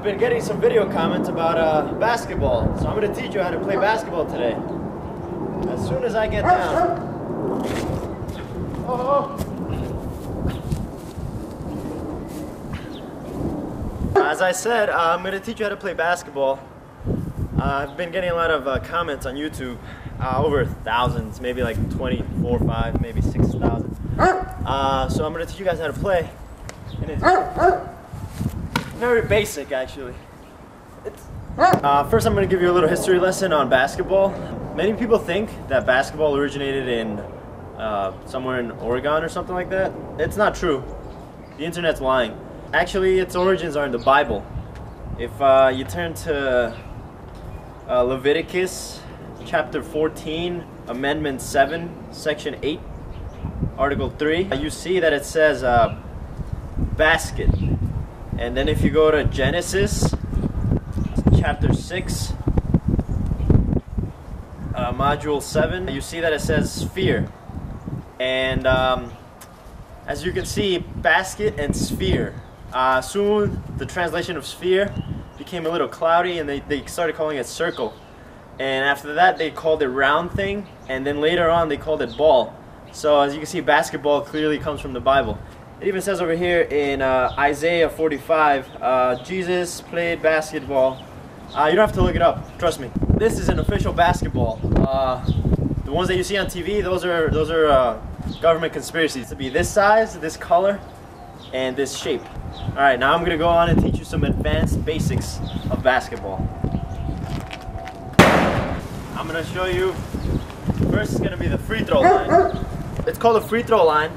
been getting some video comments about basketball, so I'm going to teach you how to play basketball today. As soon as I get down. As I said, I'm going to teach you how to play basketball. I've been getting a lot of comments on YouTube, over thousands, maybe like 24, 5, maybe 6,000. So I'm going to teach you guys how to play. And it's very basic, actually. First, I'm going to give you a little history lesson on basketball. Many people think that basketball originated in somewhere in Oregon or something like that. It's not true. The internet's lying. Actually, its origins are in the Bible. If you turn to Leviticus chapter 14, Amendment 7, Section 8, Article 3, you see that it says basket. And then if you go to Genesis chapter 6, module 7, you see that it says sphere. And as you can see, basket and sphere. Soon the translation of sphere became a little cloudy and they started calling it circle. And after that they called it round thing, and then later on they called it ball. So as you can see, basketball clearly comes from the Bible. It even says over here in Isaiah 45, Jesus played basketball. You don't have to look it up, trust me. This is an official basketball. The ones that you see on TV, those are government conspiracies. To be this size, this color, and this shape. Alright, now I'm going to go on and teach you some advanced basics of basketball. I'm going to show you, first it's going to be the free throw line. It's called a free throw line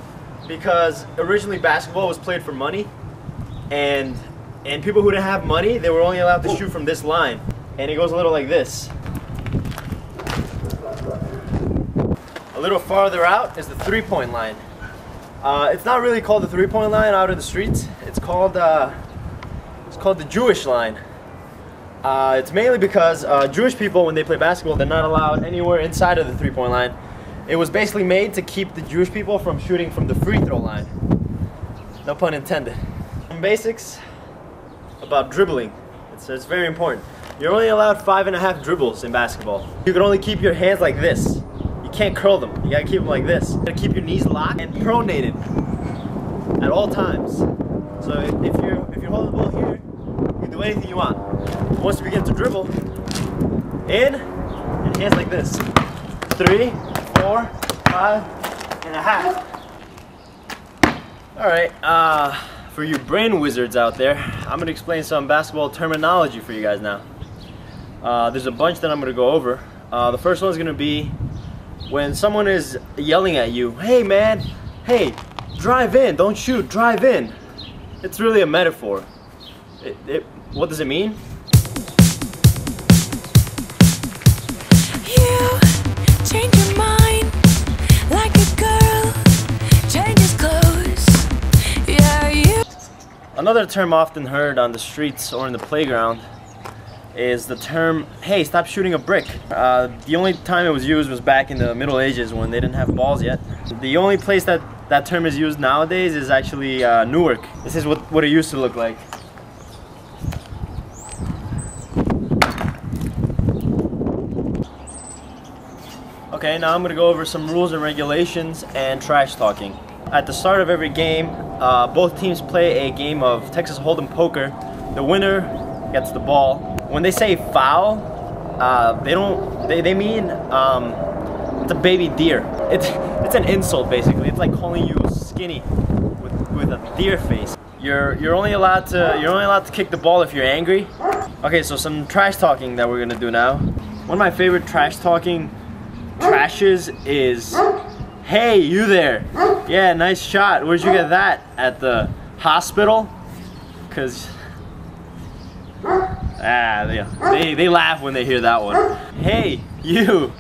because originally basketball was played for money, and people who didn't have money, they were only allowed to shoot from this line. And it goes a little like this. A little farther out is the three-point line. It's not really called the three-point line out in the streets. It's called the Jewish line. It's mainly because Jewish people, when they play basketball, they're not allowed anywhere inside of the three-point line. It was basically made to keep the Jewish people from shooting from the free throw line. No pun intended. Some basics about dribbling. It's very important. You're only allowed 5.5 dribbles in basketball. You can only keep your hands like this. You can't curl them. You gotta keep them like this. You gotta keep your knees locked and pronated at all times. So if you're holding the ball here, you can do anything you want. Once you begin to dribble, in, and hands like this. 3, 4, 5.5. Alright, for you brain wizards out there, I'm gonna explain some basketball terminology for you guys now. There's a bunch that I'm gonna go over. The first one is gonna be when someone is yelling at you, hey man, hey, drive in, don't shoot, drive in. It's really a metaphor. What does it mean? You change your mind like a girl changes clothes. Yeah, you. Another term often heard on the streets or in the playground is the term, hey, stop shooting a brick. The only time it was used was back in the Middle Ages when they didn't have balls yet. The only place that term is used nowadays is actually Newark. This is what it used to look like. Okay, now I'm going to go over some rules and regulations and trash talking. At the start of every game, both teams play a game of Texas Hold'em poker. The winner gets the ball. When they say foul, they mean it's a baby deer. It's an insult basically. It's like calling you skinny with a deer face. You're only allowed to kick the ball if you're angry. Okay, so some trash talking that we're gonna do now. One of my favorite trash talking trashes is, hey, you there? Yeah, nice shot. Where'd you get that? At the hospital? Cause they laugh when they hear that one. Hey, you.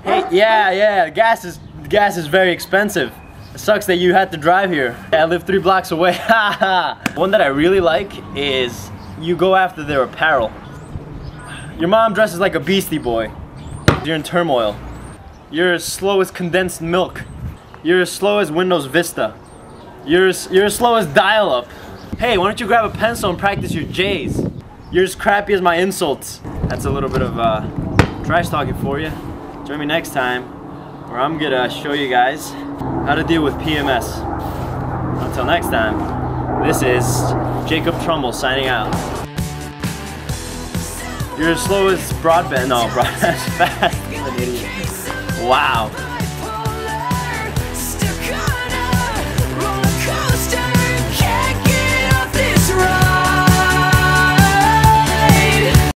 Hey, yeah, gas is very expensive. It sucks that you had to drive here. I live 3 blocks away. One that I really like is you go after their apparel. Your mom dresses like a Beastie Boy. You're in turmoil. You're as slow as condensed milk. You're as slow as Windows Vista. You're as slow as dial-up. Hey, why don't you grab a pencil and practice your J's? You're as crappy as my insults. That's a little bit of trash talking for you. Join me next time where I'm gonna show you guys how to deal with PMS. Until next time, this is Jacob Trumble signing out. You're as slow as broadband. No, broadband's fast. I'm an idiot. Wow.